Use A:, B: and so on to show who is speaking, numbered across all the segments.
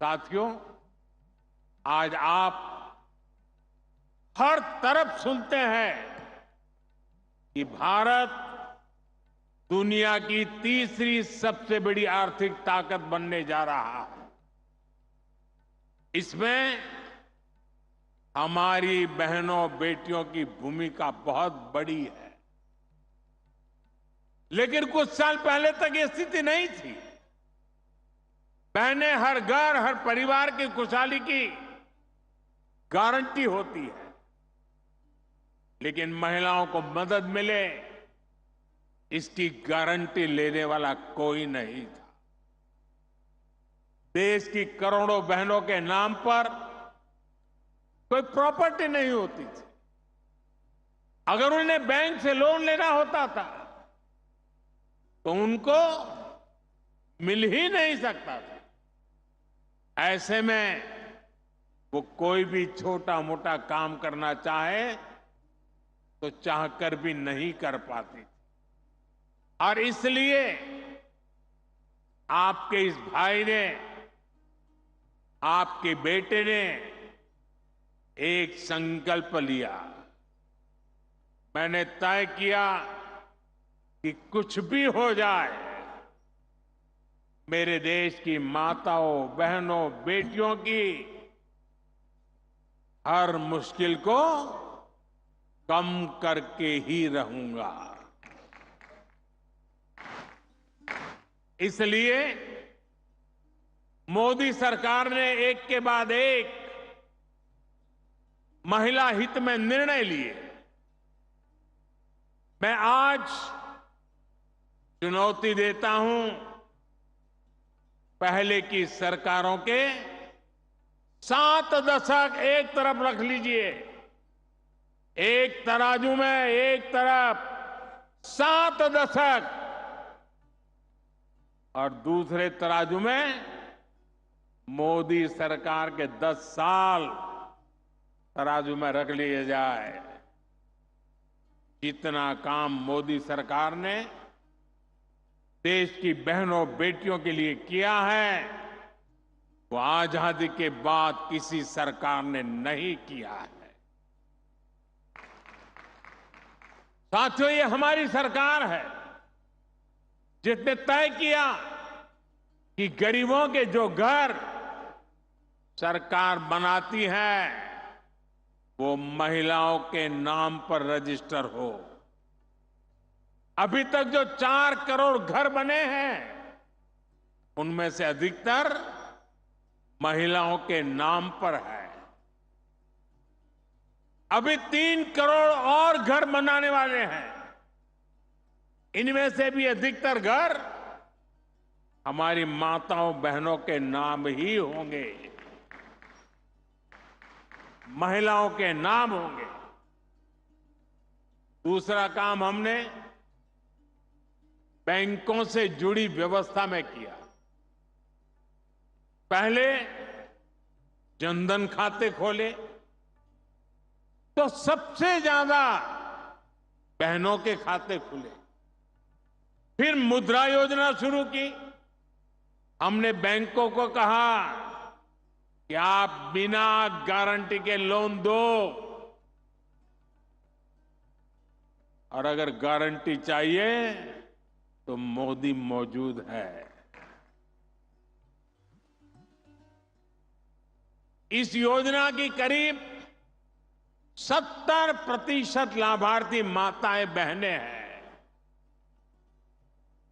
A: साथियों, आज आप हर तरफ सुनते हैं कि भारत दुनिया की तीसरी सबसे बड़ी आर्थिक ताकत बनने जा रहा है। इसमें हमारी बहनों बेटियों की भूमिका बहुत बड़ी है। लेकिन कुछ साल पहले तक ये स्थिति नहीं थी। बहनें हर घर, हर परिवार की खुशहाली की गारंटी होती है, लेकिन महिलाओं को मदद मिले इसकी गारंटी लेने वाला कोई नहीं था। देश की करोड़ों बहनों के नाम पर कोई प्रॉपर्टी नहीं होती थी। अगर उन्हें बैंक से लोन लेना होता था तो उनको मिल ही नहीं सकता था। ऐसे में वो कोई भी छोटा मोटा काम करना चाहे तो चाहकर भी नहीं कर पाती। और इसलिए आपके इस भाई ने, आपके बेटे ने एक संकल्प लिया। मैंने तय किया कि कुछ भी हो जाए, मेरे देश की माताओं, बहनों, बेटियों की हर मुश्किल को कम करके ही रहूंगा। इसलिए मोदी सरकार ने एक के बाद एक महिला हित में निर्णय लिए। मैं आज चुनौती देता हूं पहले की सरकारों के 7 दशक एक तरफ रख लीजिए। एक तराजू में एक तरफ 7 दशक और दूसरे तराजू में मोदी सरकार के 10 साल तराजू में रख लिए जाए। जितना काम मोदी सरकार ने देश की बहनों बेटियों के लिए किया है वो आजादी के बाद किसी सरकार ने नहीं किया है। साथियों, ये हमारी सरकार है जिसने तय किया कि गरीबों के जो घर सरकार बनाती है वो महिलाओं के नाम पर रजिस्टर हो। अभी तक जो 4 करोड़ घर बने हैं उनमें से अधिकतर महिलाओं के नाम पर है। अभी 3 करोड़ और घर बनाने वाले हैं। इनमें से भी अधिकतर घर हमारी माताओं बहनों के नाम ही होंगे, महिलाओं के नाम होंगे। दूसरा काम हमने बैंकों से जुड़ी व्यवस्था में किया। पहले जनधन खाते खोले तो सबसे ज्यादा बहनों के खाते खुले। फिर मुद्रा योजना शुरू की। हमने बैंकों को कहा कि आप बिना गारंटी के लोन दो और अगर गारंटी चाहिए तो मोदी मौजूद है। इस योजना की करीब 70% लाभार्थी माताएं बहनें हैं।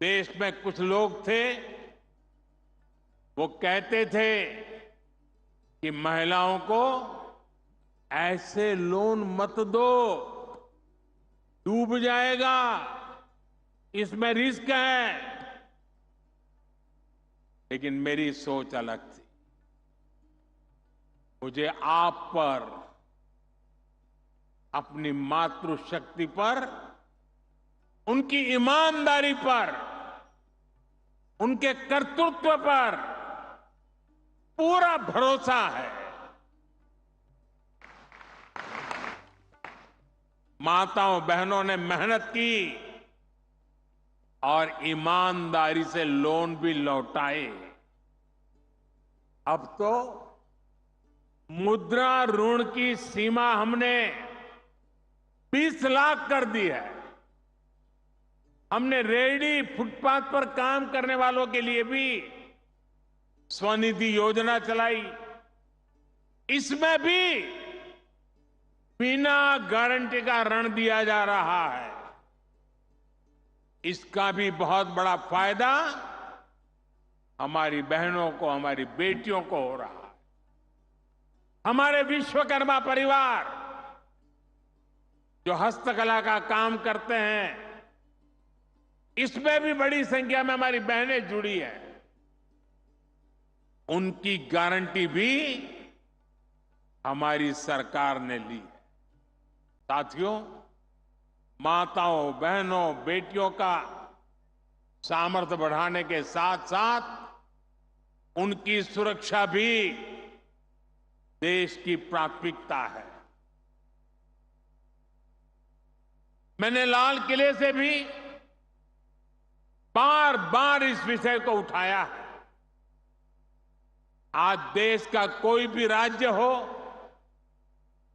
A: देश में कुछ लोग थे वो कहते थे कि महिलाओं को ऐसे लोन मत दो, डूब जाएगा, इसमें रिस्क है। लेकिन मेरी सोच अलग थी। मुझे आप पर, अपनी मातृशक्ति पर, उनकी ईमानदारी पर, उनके कर्तृत्व पर पूरा भरोसा है। माताओं बहनों ने मेहनत की और ईमानदारी से लोन भी लौटाए। अब तो मुद्रा ऋण की सीमा हमने 20 लाख कर दी है। हमने रेहड़ी फुटपाथ पर काम करने वालों के लिए भी स्वनिधि योजना चलाई। इसमें भी बिना गारंटी का ऋण दिया जा रहा है। इसका भी बहुत बड़ा फायदा हमारी बहनों को, हमारी बेटियों को हो रहा है। हमारे विश्वकर्मा परिवार जो हस्तकला का काम करते हैं, इसमें भी बड़ी संख्या में हमारी बहनें जुड़ी हैं। उनकी गारंटी भी हमारी सरकार ने ली है। साथियों, माताओं, बहनों, बेटियों का सामर्थ्य बढ़ाने के साथ साथ उनकी सुरक्षा भी देश की प्राथमिकता है। मैंने लाल किले से भी बार बार इस विषय को उठाया है। आज देश का कोई भी राज्य हो,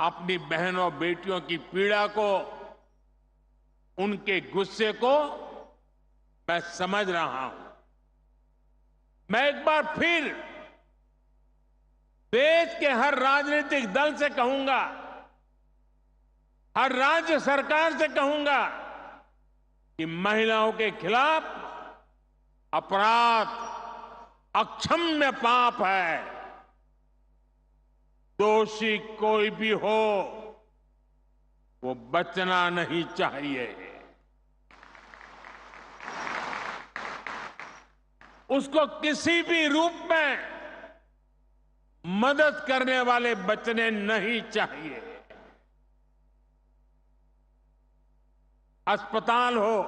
A: अपनी बहनों बेटियों की पीड़ा को, उनके गुस्से को मैं समझ रहा हूं। मैं एक बार फिर देश के हर राजनीतिक दल से कहूंगा, हर राज्य सरकार से कहूंगा कि महिलाओं के खिलाफ अपराध अक्षम्य पाप है। दोषी कोई भी हो, वो बचना नहीं चाहिए। उसको किसी भी रूप में मदद करने वाले बचने नहीं चाहिए। अस्पताल हो,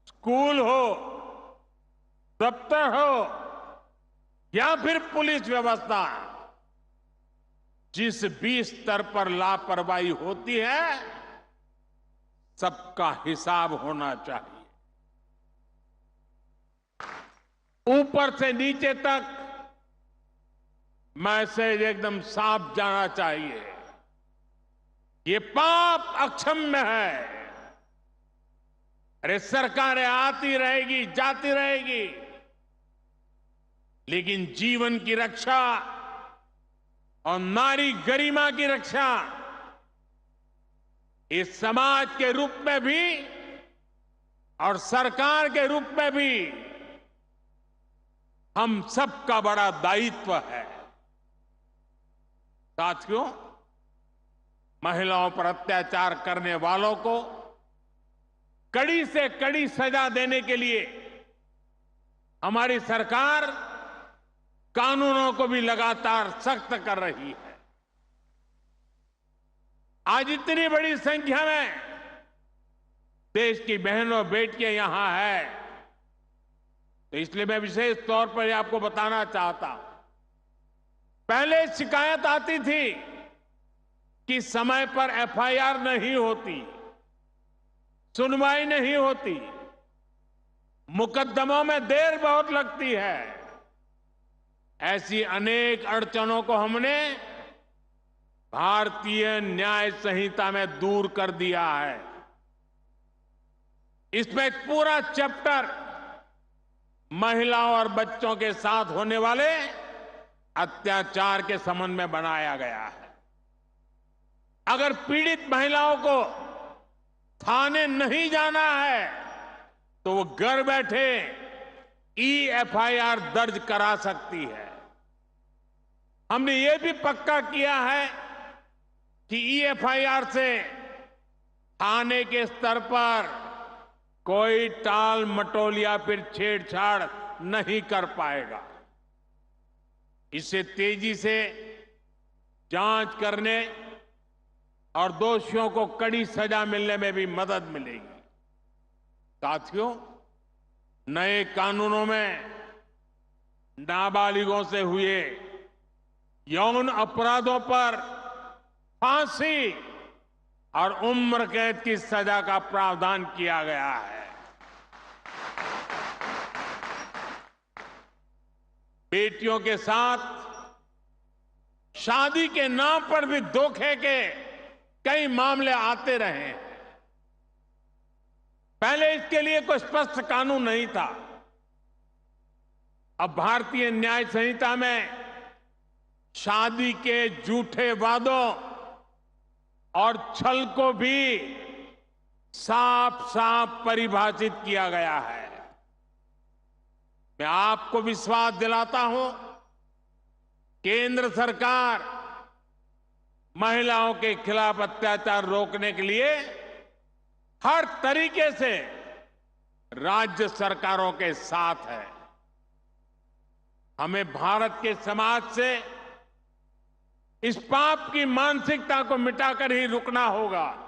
A: स्कूल हो, दफ्तर हो या फिर पुलिस व्यवस्था, जिस भी स्तर पर लापरवाही होती है, सबका हिसाब होना चाहिए। ऊपर से नीचे तक मैसेज एकदम साफ जाना चाहिए। ये पाप अक्षम्य है। अरे सरकारें आती रहेगी, जाती रहेगी, लेकिन जीवन की रक्षा और नारी गरिमा की रक्षा इस समाज के रूप में भी और सरकार के रूप में भी हम सबका बड़ा दायित्व है। साथियों, महिलाओं पर अत्याचार करने वालों को कड़ी से कड़ी सजा देने के लिए हमारी सरकार कानूनों को भी लगातार सख्त कर रही है। आज इतनी बड़ी संख्या में देश की बहनों बेटियां यहां है, तो इसलिए मैं विशेष तौर पर आपको बताना चाहता हूं। पहले शिकायत आती थी कि समय पर एफआईआर नहीं होती, सुनवाई नहीं होती, मुकदमों में देर बहुत लगती है। ऐसी अनेक अड़चनों को हमने भारतीय न्याय संहिता में दूर कर दिया है। इसमें एक पूरा चैप्टर महिलाओं और बच्चों के साथ होने वाले अत्याचार के संबंध में बनाया गया है। अगर पीड़ित महिलाओं को थाने नहीं जाना है तो वो घर बैठे एफआईआर दर्ज करा सकती है। हमने ये भी पक्का किया है कि एफआईआर से थाने के स्तर पर कोई टाल मटोल या फिर छेड़छाड़ नहीं कर पाएगा। इससे तेजी से जांच करने और दोषियों को कड़ी सजा मिलने में भी मदद मिलेगी। साथियों, नए कानूनों में नाबालिगों से हुए यौन अपराधों पर फांसी और उम्र कैद की सजा का प्रावधान किया गया है। बेटियों के साथ शादी के नाम पर भी धोखे के कई मामले आते रहे। पहले इसके लिए कोई स्पष्ट कानून नहीं था। अब भारतीय न्याय संहिता में शादी के झूठे वादों और छल को भी साफ साफ परिभाषित किया गया है। मैं आपको विश्वास दिलाता हूं, केंद्र सरकार महिलाओं के खिलाफ अत्याचार रोकने के लिए हर तरीके से राज्य सरकारों के साथ है। हमें भारत के समाज से इस पाप की मानसिकता को मिटाकर ही रुकना होगा।